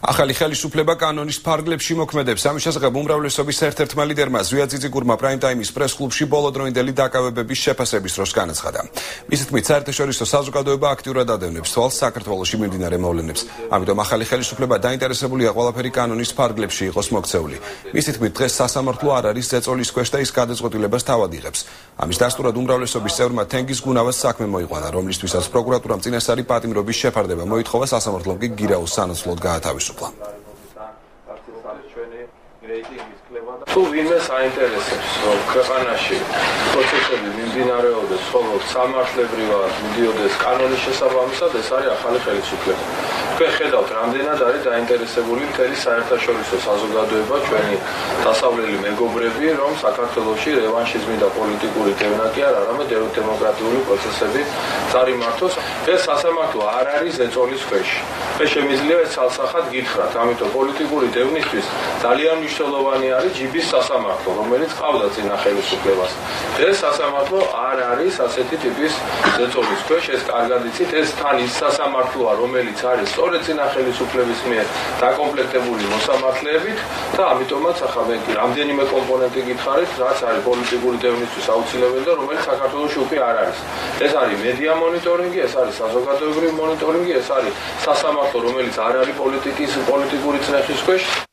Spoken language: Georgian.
ახალი ხელისუფლება კანონის ფარგლებში მოქმედებს. ამის შესახებ უმრავლესობის ერთ-ერთმა ლიდერმა ზვია ძიძიგურმა პრაიმ-ტაიმის პრეს-კლუბში ბოლოდროინდელი დაკავებების შეფასების დროს განაცხადა. მისი თქმით, საერთაშორისო საზოგადოება აქტიურად ადევნებს თვალს საქართველოში მიმდინარე მოვლენებს. ამიტომ ახალი ხელისუფლება დაინტერესებულია ყველაფერი კანონის ფარგლებში იყოს მოქცეული. მისი თქმით, დღეს სასამართლო არ არის ზეწოლის ქვეშ და ის გადაწყვეტილებას თავად იღებს. ამის დასტურად უმრავლესობის წევრმა თენგის გუნავას საქმე მოიყვანა, რომლისთვისაც პროკურატურამ წინასწარი პატიმრობის შეფარდება მოითხოვა, სასამართლომ კი გირაოს სანაცვლოდ გაათავისუფლა. თუ ვინმე საინტერესებს, რომ ქვეყანაში პროცესები მიმდინარეობდეს, ხოლო სამართლებრივად მიდიოდეს კანონის შესაბამისად, ეს არის ახალი ხელისუფლება. თქვენ ხედავთ, რამდენად არის დაინტერესებული მთელი საერთაშორისო საზოგადოება, ჩვენი დასავლელი მეგობრები, რომ საქართველოში რევანშიზმი და პოლიტიკური დევნა კი არ, არამედ დემოკრატიული პროცესები წარიმართოს. ეს სასამართლო არ არის ზეწოლის ქვეშ. ეს შემიძლია ეს ცალსახად გითხრათ, ამიტომ პოლიტიკური დევნისთვის ძალიან მნიშვნელოვანი არის ჯიბის სასამართლო, რომელიც ყავდა წინა ხელისუფლებას. ეს სასამართლო არ არის ასეთი ტიპის ზეწოლის ქვეშ, ეს კარგად იცით, ეს თან ის სასამართლოა, რომელიც არის სწორედ წინა ხელისუფლების მიერ დაკომპლექტებული მოსამართლეებით და ამიტომაც ახლა მე რამდენიმე კომპონენტი გითხარით, რაც არის პოლიტიკური დევნისთვის აუცილებელი და რომელიც საქართველოში უკვე არ არის. ეს არის მედია მონიტორინგი, ეს არის საზოგადოებრივი მონიტორინგი, ეს არის სასამართლო, რომელიც არ არის პოლიტიკური წნეხის ქვეშ.